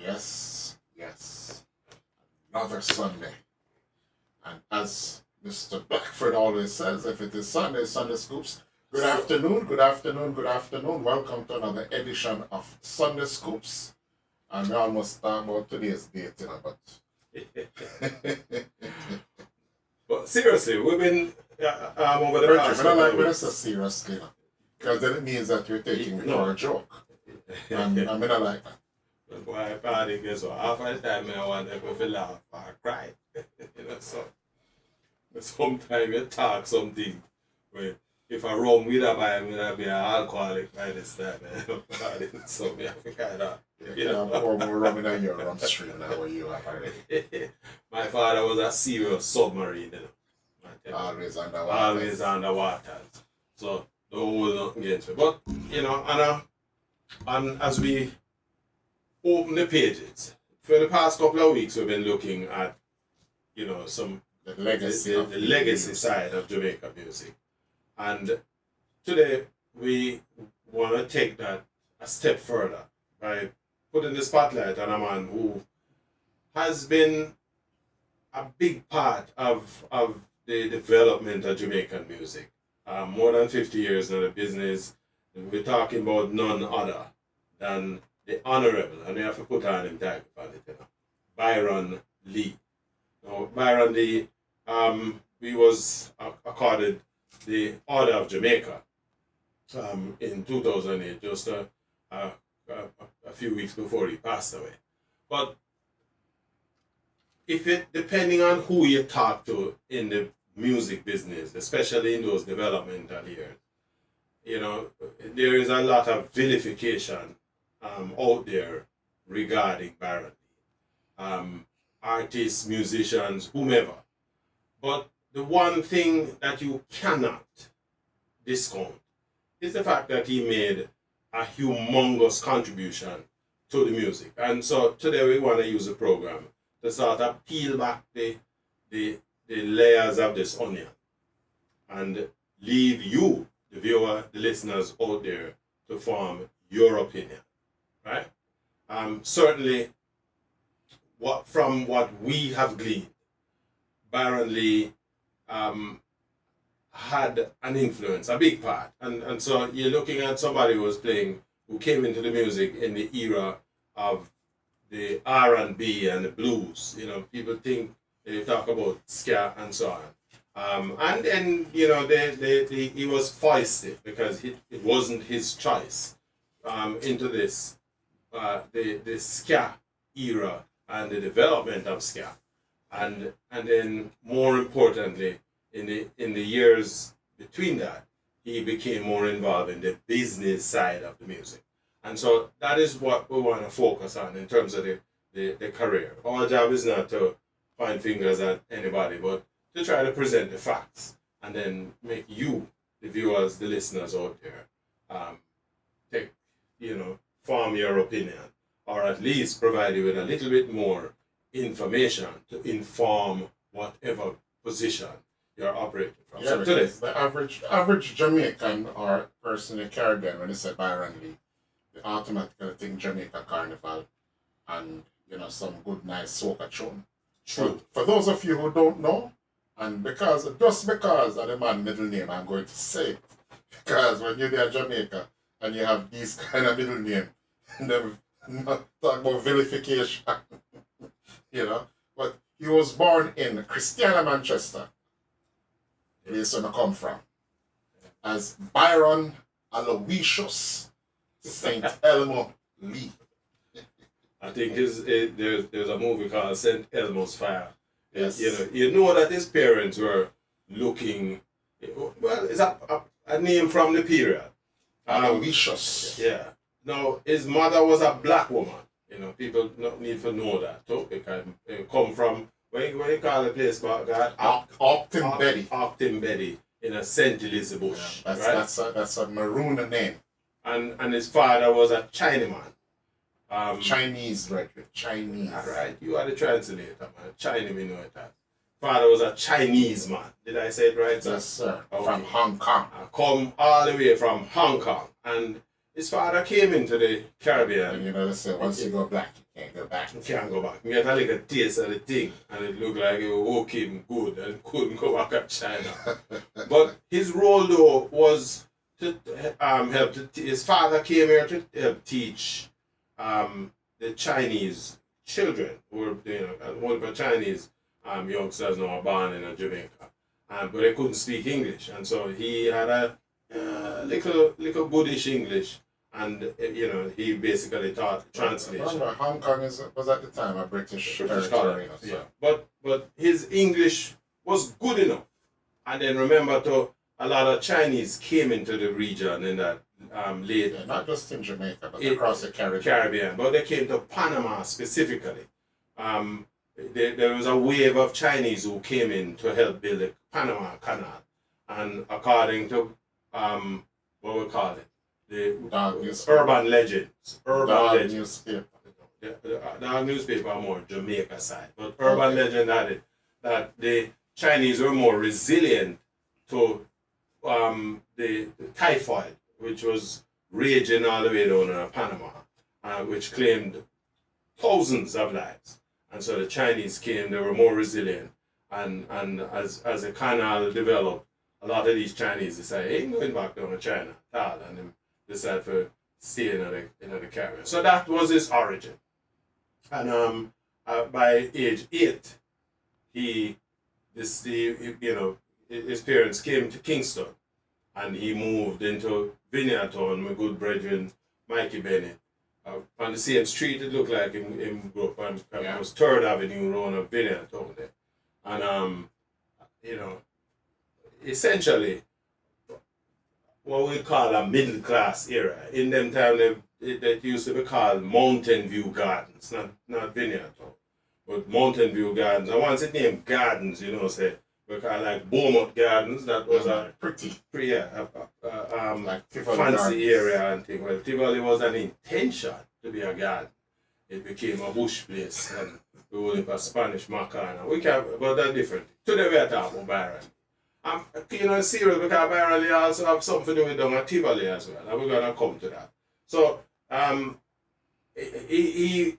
Yes, yes. Another Sunday. And as Mr. Blackford always says, if it is Sunday, Sunday Scoops. Good afternoon, good afternoon, good afternoon. Welcome to another edition of Sunday Scoops. And we almost talking about today's date, but... But seriously, we've been over the past couple of weeks. When I say seriously, because then it means that you're taking me for a joke. And I mean, I like that. But why party gets so half the time I want them to laugh or cry. So sometimes you talk something where if I rum with a man, I'm be an alcoholic by this time. So me have to kind of or more rum in your rum stream now where you are already. My father was a serious submarine, Always underwater. Always underwater. So the whole nothing against me. But and as we open the pages, for the past couple of weeks we've been looking at, some the legacy side of Jamaican music. And today we want to take that a step further by putting the spotlight on a man who has been a big part of the development of Jamaican music. More than 50 years in the business. We're talking about none other than the Honourable, and we have to put on him tag on it, Byron Lee. Now, Byron Lee, he was accorded the Order of Jamaica in 2008, just a few weeks before he passed away. But depending on who you talk to in the music business, especially in those developmental years, there is a lot of vilification out there regarding Byron Lee. Artists, musicians, whomever. But the one thing that you cannot discount is the fact that he made a humongous contribution to the music. And so today we want to use the program to sort of peel back the layers of this onion and leave you, the viewer, the listeners out there, to form your opinion, right? Certainly, from what we have gleaned, Byron Lee had an influence, a big part. And so you're looking at somebody who came into the music in the era of the R&B and the blues. People think they talk about ska and so on. And then, he was foisted because it wasn't his choice into this, the ska era and the development of ska. And then more importantly, in the years between that, he became more involved in the business side of the music. And so that is what we want to focus on in terms of the career. Our job is not to point fingers at anybody, but to try to present the facts and then make you, the viewers, the listeners out there, form your opinion, or at least provide you with a little bit more information to inform whatever position you're operating from. Yeah, so today, the average Jamaican or person in the Caribbean, when they say Byron Lee, they automatically think Jamaica Carnival and some good nice soca tune. True. For those of you who don't know, and just because of the man's middle name, I'm going to say it. Because when you're there in Jamaica and you have these kind of middle name, and then talk about vilification, But he was born in Christiana, Manchester, place where I come from, as Byron Aloysius St. Elmo Lee. I think there's a movie called St. Elmo's Fire. Yes. You know that his parents were looking, well, it's a name from the period. Aloysius. Yeah. Now, his mother was a black woman. People don't need to know that too, because they come from, what you call the place, God? Octon Betty. Octon Betty in a St. Elizabeth bush. Yeah, that's a maroon name. And his father was a Chinaman. Chinese, right? Chinese. All right, you are the translator, man. China, me know it as. Father was a Chinese man. Did I say it right, sir? Yes, sir. Okay. From Hong Kong. I come all the way from Hong Kong. And his father came into the Caribbean. And you know, they say once you go black, you can't go back. You can't go back. He had a little taste of the thing, and it looked like it woke him good and couldn't go back to China. But his role though was to help. His father came here to help teach the Chinese children, who were multiple Chinese youngsters now born in Jamaica, but they couldn't speak English, and so he had a little goodish English. And he basically taught translation. Remember, Hong Kong was at the time a British territory. Yeah, but his English was good enough. And then remember, a lot of Chinese came into the region in that late. Yeah, not just in Jamaica, but across the Caribbean. But they came to Panama specifically. There was a wave of Chinese who came in to help build the Panama Canal, and according to what we call it. The urban legends. Newspaper. The newspaper are more Jamaica side, but urban legend had it that the Chinese were more resilient to the typhoid, which was raging all the way down in Panama, which claimed thousands of lives. And so the Chinese came; they were more resilient, and as the canal developed, a lot of these Chinese decided, "Hey, I'm going back down to China," and decided to stay in the Caribbean. So that was his origin. And by age 8, his parents came to Kingston, and he moved into Vineyard Town, my good brethren Mikey Bennett. On the same street, it looked like him grew up on it was 3rd Avenue round of Vineyard Town there. And essentially what we call a middle class era. In them time, that used to be called Mountain View Gardens, not Vineyard Town, but Mountain View Gardens. And once it named Gardens, say we call like Beaumont Gardens. That was a pretty like fancy Gardens. area and thing. Well, Tivoli was an intention to be a garden. It became a bush place, and we would have a Spanish Macana. We can't, but that's different. Today we are talking about Byron. Serious because Byron Lee also have something to do with down at Tivoli as well, and we're gonna come to that. So he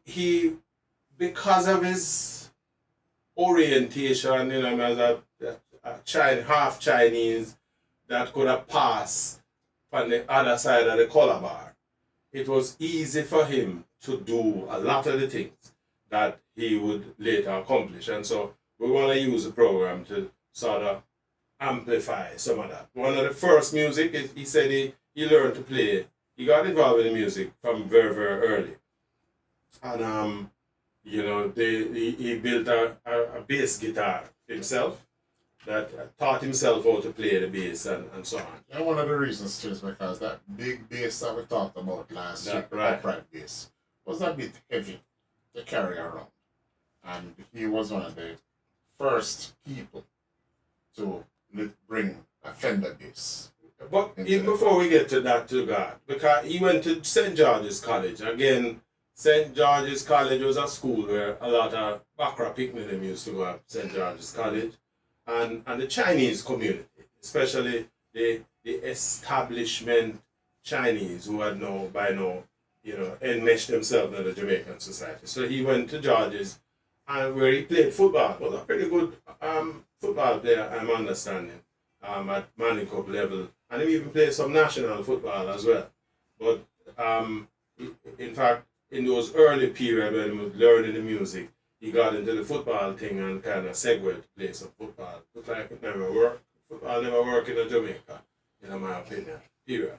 because of his orientation, as a half Chinese that could have passed on the other side of the color bar, it was easy for him to do a lot of the things that he would later accomplish. And so we want to use the program to sort of amplify some of that. One of the first music, he said he learned to play. He got involved in the music from very, very early. And, he built a bass guitar himself that taught himself how to play the bass and so on. And one of the reasons too is because that big bass that we talked about last week, upright bass, was a bit heavy to carry around. And he was one of the first people to bring a Fender bass. But even before we get to that, to God, because he went to St. George's College. Again, St. George's College was a school where a lot of Bakra picnic used to go at St. George's College. And the Chinese community, especially the establishment Chinese who had by now, enmeshed themselves in the Jamaican society. So he went to George's, and where he played football. Was a pretty good football player, I'm understanding, at Manning Cup level. And he even played some national football as well. But in fact, in those early periods when he was learning the music, he got into the football thing and kind of segued to play some football. Looked like it never worked. Football never worked in Jamaica, in my opinion, period.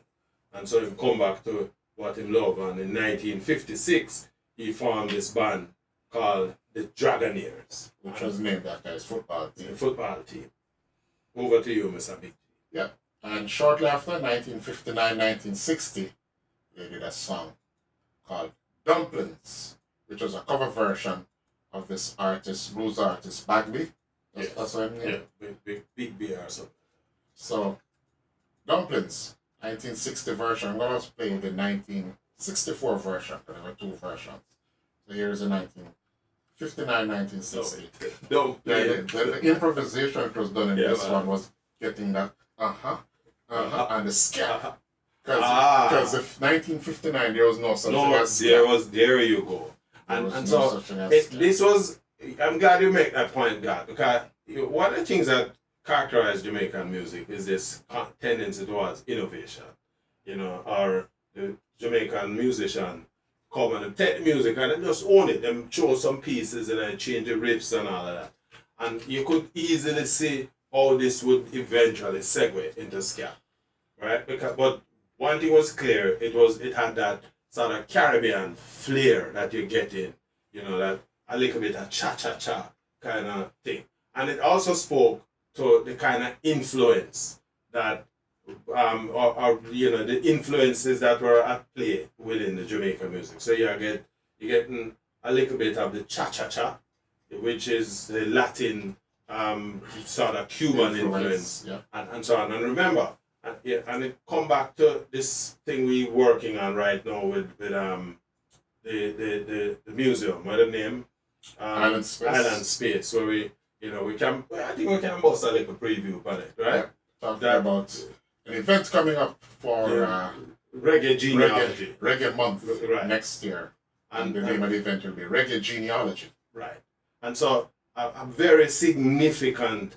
And so he come back to what he loved, and in 1956, he formed this band called the Dragonaires. Which was named after his football team. The football team. Over to you, Mr. Big. Yep. And shortly after, 1959, 1960, they did a song called Dumplings, which was a cover version of this artist, blues artist, Bagley. That's what I mean? Yeah, big beer or something. So, Dumplings, 1960 version. I'm going to play the 1964 version, there were two versions. So here's the 1959, 1960. The improvisation that was done in this one was getting that and the scare. Because if 1959 there was no such thing as ska. There you go. And no so such thing as ska. this was, I'm glad you make that point, Garth, because one of the things that characterize Jamaican music is this tendency towards innovation, or the Jamaican musician come and take the music and they just own it, them show some pieces and then change the riffs and all of that. And you could easily see how this would eventually segue into ska, right? But one thing was clear, it had that sort of Caribbean flair that you get in, that a little bit of cha-cha-cha kind of thing. And it also spoke to the kind of influence that, the influences that were at play within the Jamaican music. So you're getting a little bit of the cha-cha-cha, which is the Latin sort of Cuban influence, yeah. and so on. And remember, and it come back to this thing we working on right now with the museum. What the name? Island Space. Island Space, where we can. I think we can boast a little preview about it, right? Yeah. Talking about an event coming up for Reggae Genealogy. Reggae Month Right. next year. And the name of the event will be Reggae Genealogy. Right. And so a very significant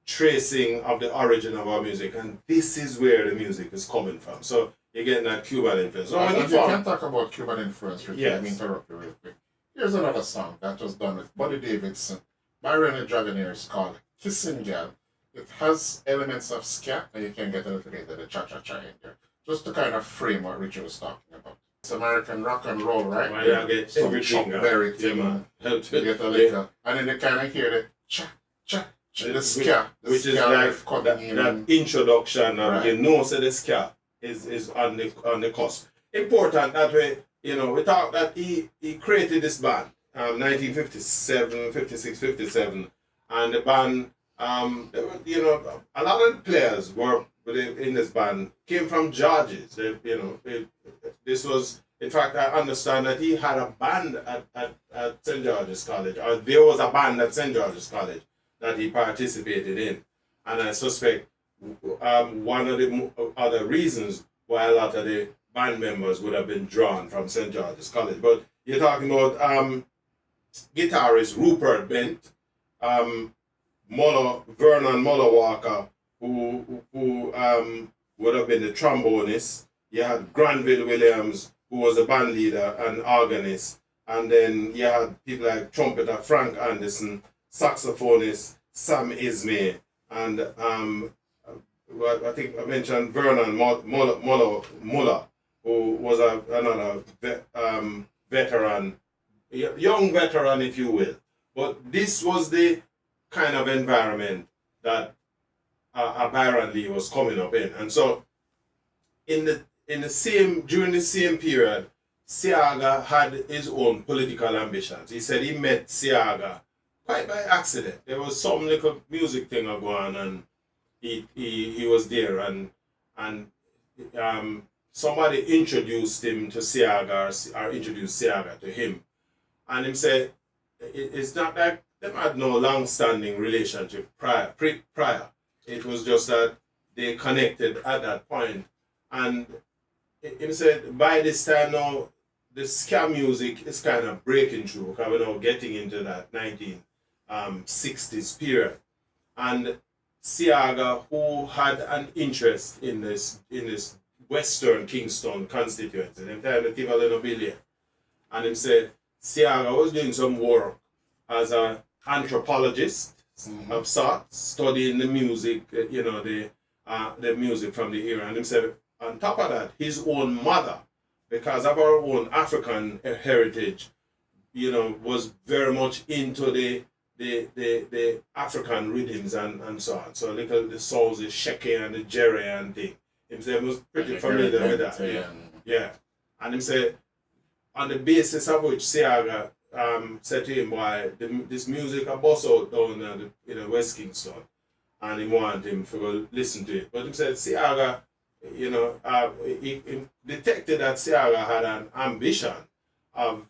tracing of the origin of our music, and this is where the music is coming from. So you're getting that Cuban influence. So you can talk about Cuban influence, Ricky. Yes. Let me interrupt you real quick. Here's another song that was done with Buddy Davidson, Byron Lee Dragonaires, called Kissing Girl. It has elements of ska, and you can get a little bit of the cha-cha-cha in there, just to kind of frame what Richard was talking about. It's American rock and roll, right? Well, yeah, get some everything. Chuck Berry thing. Man. You get a little, and then you kind of hear the cha-cha-cha, the ska, which ska is like coming in. that introduction of, Right. So the ska is on the cusp. Important that way, we thought that he created this band, 1957, 56, 57, and the band, there were, a lot of the players were in this band came from Georges. This was, in fact, I understand that he had a band at St. George's College, or there was a band at St. George's College that he participated in. And I suspect one of the other reasons why a lot of the band members would have been drawn from St. George's College. But you're talking about guitarist Rupert Bent, Vernon Muller Walker, who would have been the trombonist. You had Granville Williams, who was the band leader and organist. And then you had people like trumpeter Frank Anderson, saxophonist Sam Ismay, and I think I mentioned Vernon Muller, who was another veteran, young veteran, if you will. But this was the kind of environment that Byron Lee was coming up in, and so during the same period, Seaga had his own political ambitions. He said he met Seaga quite by accident. There was some little music thing going on, and he was there, and somebody introduced him to Seaga, or introduced Seaga to him, and him said it's not like them had no long-standing relationship prior. It was just that they connected at that point, and he said by this time now the ska music is kind of breaking through, because we're now getting into that 1960s period, and Seaga, who had an interest in this Western Kingston constituency, them time the Tivoli Nobilia, and him said Seaga was doing some work as an anthropologist of sorts, studying the music, the music from the era. And he said, on top of that, his own mother, because of our own African heritage, was very much into the African rhythms and so on. So the souls, the sheke and the jerry and thing. He said he was pretty familiar with that. Yeah. And he said, on the basis of which Seaga said to him, why this music a bust out down in West Kingston, and he wanted him to go listen to it. But he said Seaga, he detected that Seaga had an ambition of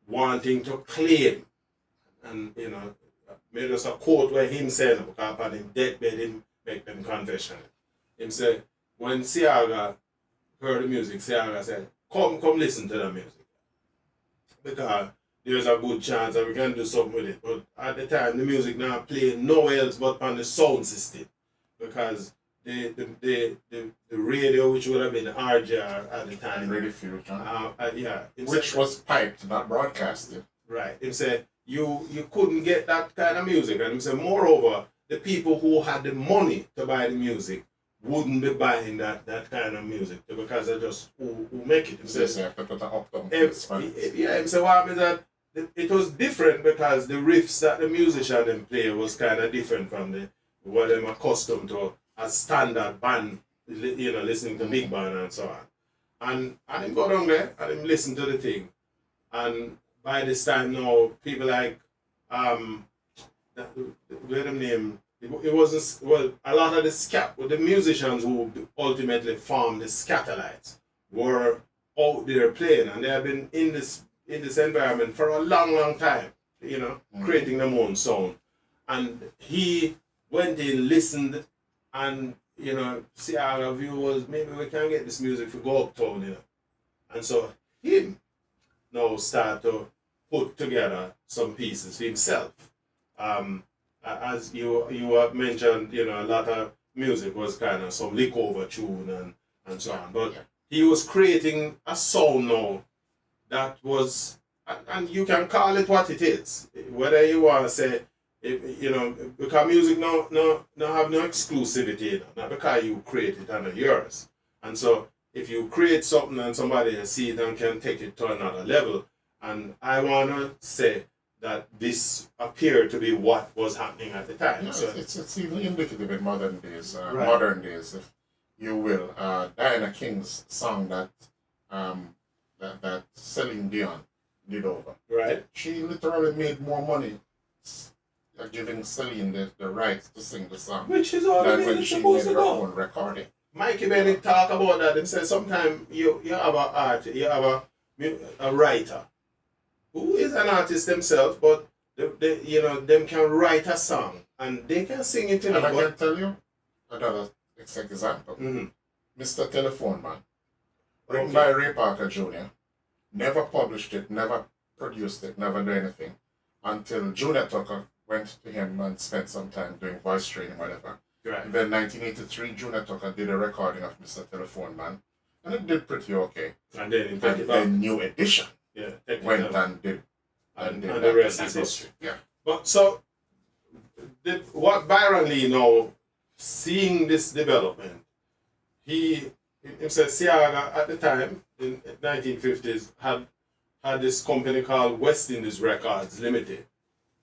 wanting to claim, and made us a quote where him said, because upon him deathbed him make them confession. Him said, when Siaga heard the music, Siaga said, come listen to the music. Because there's a good chance that we can do something with it. But at the time, the music not playing nowhere else but on the sound system. Because the radio, which would have been RJR at the time. Radio Fusion. Yeah. Which was piped, not broadcasted. Right. He said, you couldn't get that kind of music. And he said, moreover, the people who had the money to buy the music wouldn't be buying that kind of music because they're just who make it. He said, You have to put an up-down. yeah, he said, what happened that it was different because the riffs that the musician then play was kind of different from what them accustomed to as standard band, listening to big band and so on. And him go down there and him listen to the thing. And by this time now, people like where them name, it wasn't, well, a lot of the musicians who ultimately formed the Scatterlights were out there playing, and they have been in this environment for a long time, creating their own sound. And he went in, listened, and see our view was maybe we can get this music for go uptown, And so him now start to put together some pieces for himself. As you have mentioned, a lot of music was kind of some lick over tune and so on. But he was creating a sound now that was, and you can call it what it is. Whether you want to say, because music no have no exclusivity, not because you create it under yours. And so if you create something and somebody else see it and can take it to another level, and I want to say that this appeared to be what was happening at the time. Yeah, so it's even indicative in modern days, right. If you will. Diana King's song that Celine Dion did over. Right. She literally made more money giving Celine the rights to sing the song, which is all than when she made her own recording. Mikey Bennett talk about that and said sometimes you have an artist, you have a writer who is an artist themselves, but them can write a song and they can sing it And I can tell you another example. Mm-hmm. Mr. Telephone Man, written by Ray Parker Jr., never published it, never produced it, never did anything until Junior Tucker went to him and spent some time doing voice training, whatever. Right. And then 1983, Junior Tucker did a recording of Mr. Telephone Man, and it did pretty okay. And then New Edition went and did. And the rest is history. Yeah. But so, what Byron Lee now, seeing this development, he said Siaga at the time, in 1950s, had this company called West Indies Records Limited.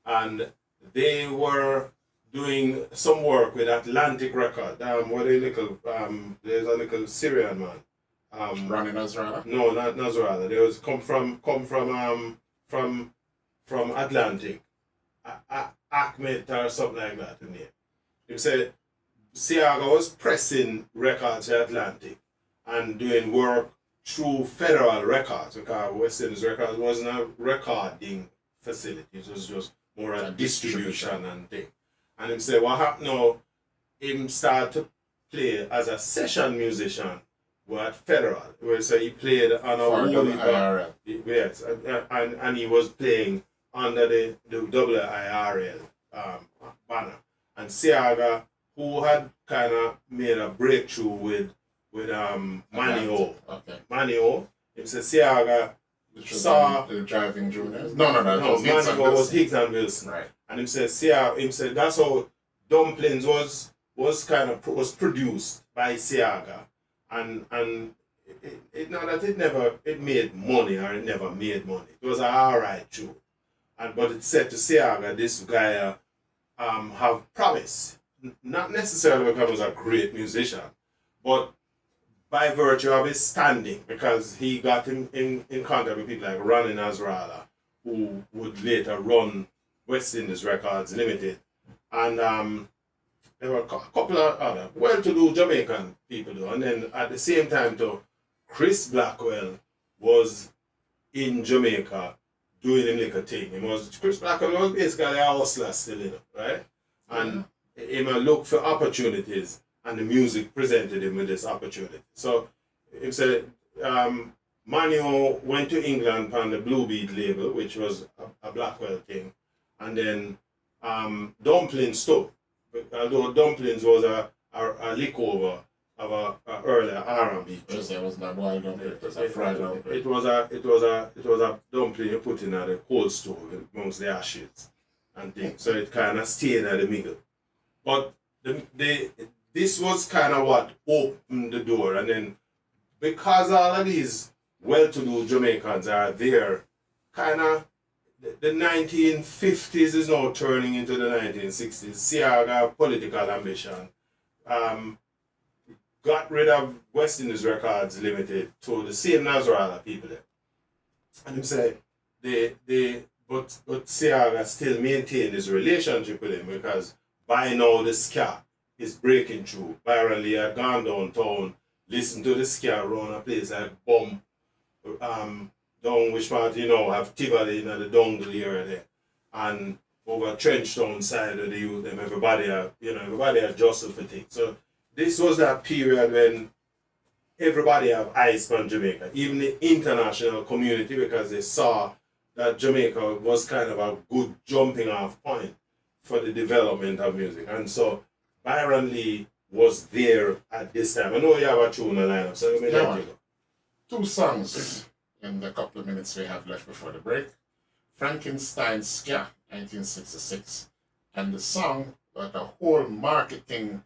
And they were doing some work with Atlantic Record. There's a little Syrian man. Ronnie Nasrallah? No, not Nasrallah. They was come from Atlantic. Ahmed or something like that. The name. He said Siaga was pressing records at Atlantic and doing work through Federal Records, because West Indies Records wasn't a recording facility. It was just more a distribution and thing. And him say what happened now, him start to play as a session musician at Federal, where so he played on a IRL. Yes, and he was playing under the WIRL banner. And Siaga, who had kind of made a breakthrough with Manio. Okay. Manio, him say Siaga saw the driving juniors. No, Manio was Higgs and Wilson. Right. And him said that's how Dumplings was produced by Siaga. And it not that it made money or it never made money. It was an alright tune. But it said to Siaga, this guy have promise. Not necessarily because he was a great musician, but by virtue of his standing, because he got in contact with people like Ronnie Nasrallah, who would later run West Indies Records Limited. And there were a couple of other well-to-do Jamaican people though. And then at the same time though, Chris Blackwell was in Jamaica doing him like a thing. Chris Blackwell was basically a hustler still, right? And he might look for opportunities. and the music presented him with this opportunity. So he said, Manio went to England on the Blue Beat label, which was a Blackwell thing, and then Dumplings too. Although Dumplings was a lick over of a earlier R&B. Yes, it was not boiled dumpling. It was a fried dumpling. It was a dumpling you put in at the cold stove amongst the ashes and things. So it kind of stayed at the middle. But this was kind of what opened the door, and then because all of these well-to-do Jamaicans are there, kind of the 1950s is now turning into the 1960s. Siaga political ambition. Got rid of West Indies Records Limited to the same Nasrallah people there. And him say but Siaga still maintained his relationship with him because by now the ska is breaking through. Byron Lee had gone downtown, listened to the ska around a place like Bum, down which part have Tivoli in the Dongle area there. And over Trenchtown side of the youth, everybody had jostled for things. So this was that period when everybody have eyes on Jamaica, even the international community, because they saw that Jamaica was kind of a good jumping off point for the development of music. And so Byron Lee was there at this time. I know you have a tune on the lineup, so let me let you go. 2 songs in the couple of minutes we have left before the break. Frankenstein Ska, 1966, and the song that the whole marketing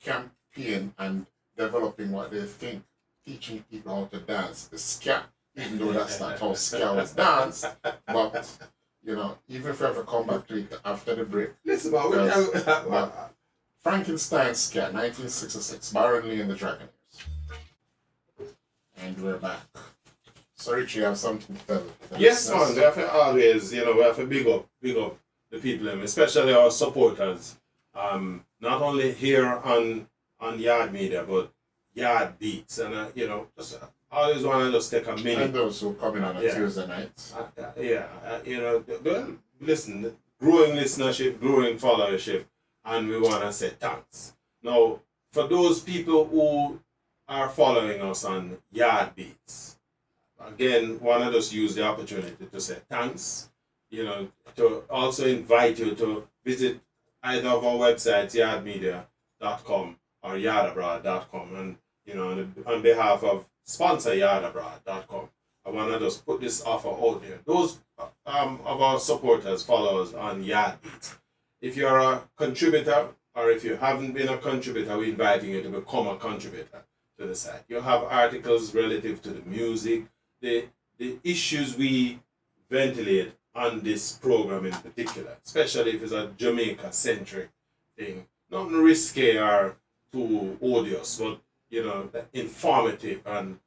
campaign and developing what they think, teaching people how to dance the ska, even though that's not how ska was danced. But even if we ever come back to it after the break. Listen, Frankenstein Ska, 1966, Byron Lee and the Dragonaires. And we're back. So Richie, you have something to tell. Yes, man, we have to always, we have to big up the people, especially our supporters. Not only here on Yaawd Media, but Yaawd Beats, and just always want to just take a minute. And those who come in on a Tuesday night. Well, listen, growing listenership, growing followership, and we want to say thanks. Now, for those people who are following us on Yaawd Beats, again, want to just use the opportunity to say thanks, to also invite you to visit either of our websites, yawdmedia.com or yawdabroad.com, and on behalf of sponsor yawdabroad.com, I want to just put this offer out there. Those of our supporters, followers on Yaawd Beats, if you're a contributor or if you haven't been a contributor, we're inviting you to become a contributor to the site. You have articles relative to the music, the issues we ventilate on this program in particular, especially if it's a Jamaica-centric thing. Nothing risky or too odious, but informative and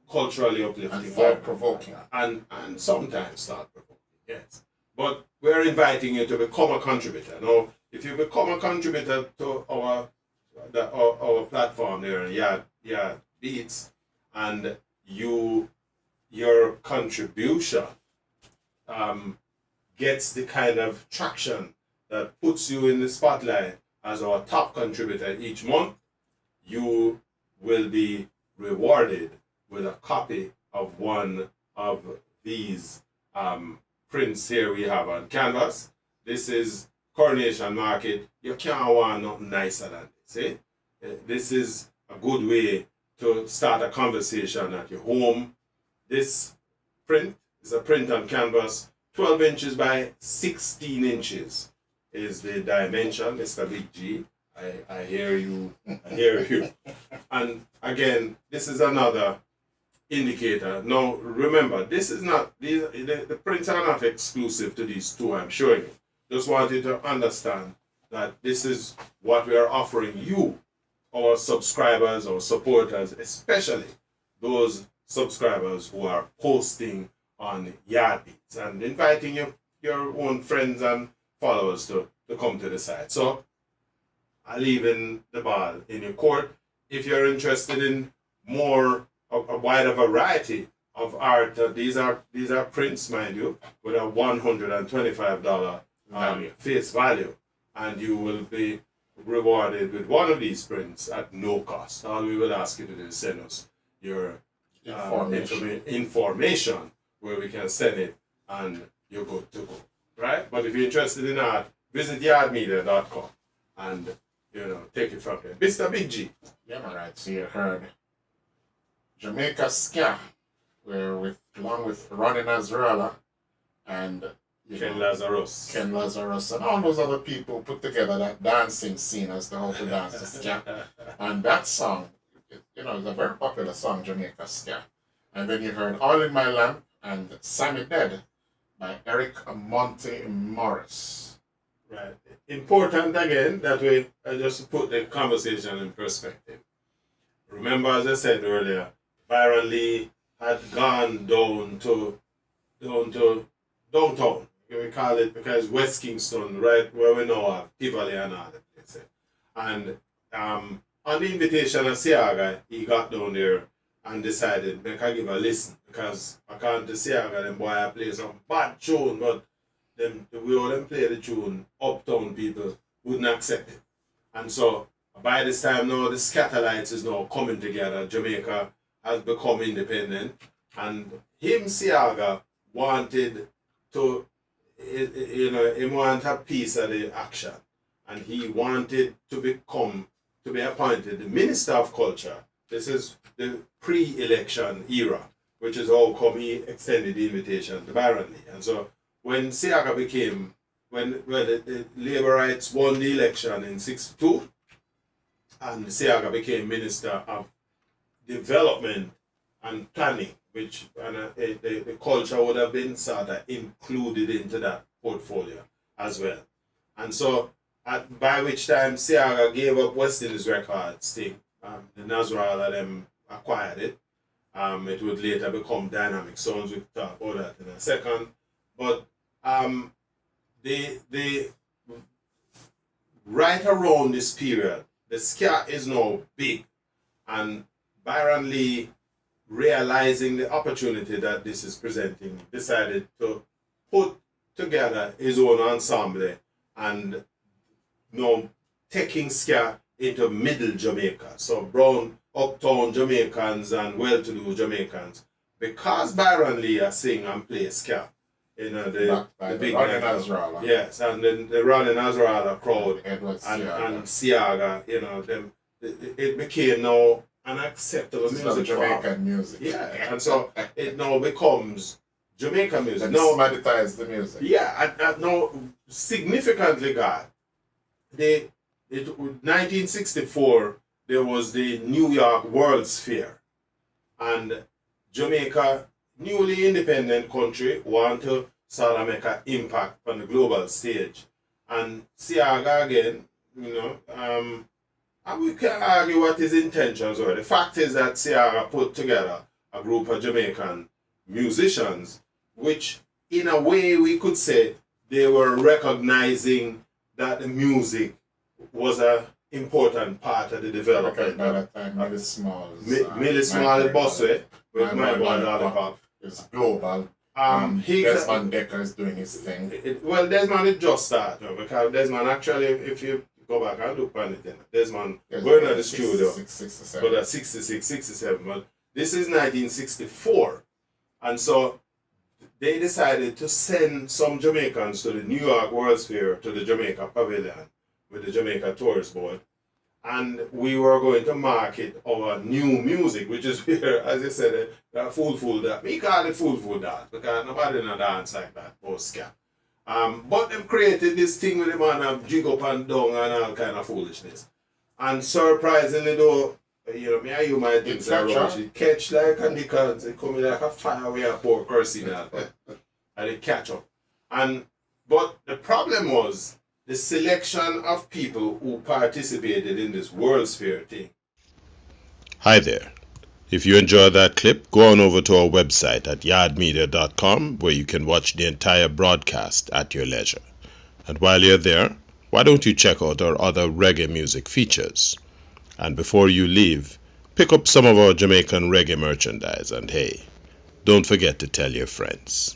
culturally uplifting. And thought-provoking. And sometimes thought-provoking, yes. But we're inviting you to become a contributor. Now, if you become a contributor to our platform there, Yaawd Beats, and your contribution gets the kind of traction that puts you in the spotlight as our top contributor each month, you will be rewarded with a copy of one of these prints here we have on canvas. This is Coronation Market. You can't want nothing nicer than this. This is a good way to start a conversation at your home. This print is a print on canvas, 12 inches by 16 inches is the dimension, Mr. Big G. I hear you. I hear you. And again, this is another indicator. Now, remember, this is not, the prints are not exclusive to these two I'm showing you. Just want you to understand that this is what we are offering you, our subscribers, our supporters, especially those subscribers who are posting on Yaawd Beats, and inviting your own friends and followers to come to the site. So I leave in the ball in your court. If you're interested in a wider variety of art, these are prints, mind you, with a $125 face value, and you will be rewarded with one of these prints at no cost. All we will ask you to do is send us your information where we can send it and you're good to go. Right? But if you're interested in art, visit yaawdmedia.com and take it from there. Mr. Big G. Yeah, man, right. So you heard Jamaica Ska, along with Ronnie Nasrallah and Ken Lazarus, and all those other people put together that dancing scene as to how to dance the ska. And that song, is a very popular song, Jamaica Ska. And then you heard All in My Lamp and Sammy Dead by Eric Monte Morris. Right. Important again that we just put the conversation in perspective. Remember, as I said earlier, Byron Lee had gone down to downtown. We call it because West Kingston, right where we now have Tivoli and all that places. And on the invitation of Siaga, he got down there and decided make I give a listen because according to Siaga, them boy play some bad tune, but the way them play the tune, uptown people wouldn't accept it. And so by this time now, the Scatterlights is now coming together. Jamaica has become independent, and him Siaga wanted to. He wanted a piece of the action, and he wanted to be appointed the Minister of Culture. This is the pre-election era, which is how come he extended the invitation to Byron Lee. And so when Siaga when the Labour Rights won the election in '62, and Siaga became Minister of Development and Planning, the culture would have been sort of included into that portfolio as well. And so, by which time Siaga gave up West Indies Records thing, the Nasrallah them acquired it. It would later become Dynamic Sounds. We'll talk about that in a second. But the right around this period, the ska is now big, and Byron Lee, realizing the opportunity that this is presenting, decided to put together his own ensemble and taking ska into middle Jamaica. So brown uptown Jamaicans and well-to-do Jamaicans. Because Byron Lee sing and play ska, the big Ronnie Nasrallah. Yes, and then the Ronnie Nasrallah crowd and Siaga, it became now an acceptable music Jamaican music. Yeah, and so it now becomes Jamaican music. And now monetize the music. Yeah, and now significantly, God, 1964 there was the New York World's Fair, and Jamaica, newly independent country, want to sort of make an impact on the global stage, and Siaga again, and we can argue what his intentions were. The fact is that Siaga put together a group of Jamaican musicians, which in a way we could say they were recognizing that the music was an important part of the development. By that time, Millie Smalls. Millie Smalls Bossway with My Boy Lollipop. It's global. Desmond Dekker is doing his thing. Desmond is just started because Desmond actually, if you go back and look on it, Desmond, we're not the studio, 67. but that's 66, 67. But this is 1964. And so they decided to send some Jamaicans to the New York World's Fair, to the Jamaica Pavilion with the Jamaica Tourist Board. And we were going to market our new music, which is where, as you said, that fool that. We call it fool dance because nobody no dance like that post-ska. But them created this thing with the man of jig up and down and all kind of foolishness. And surprisingly though, me and you might think that rubbish. It catch like and because it come like a fire where you pour kerosene at and it catch up. But the problem was the selection of people who participated in this World's Fair thing. Hi there. If you enjoyed that clip, go on over to our website at yaawdmedia.com where you can watch the entire broadcast at your leisure. And while you're there, why don't you check out our other reggae music features? And before you leave, pick up some of our Jamaican reggae merchandise, and hey, don't forget to tell your friends.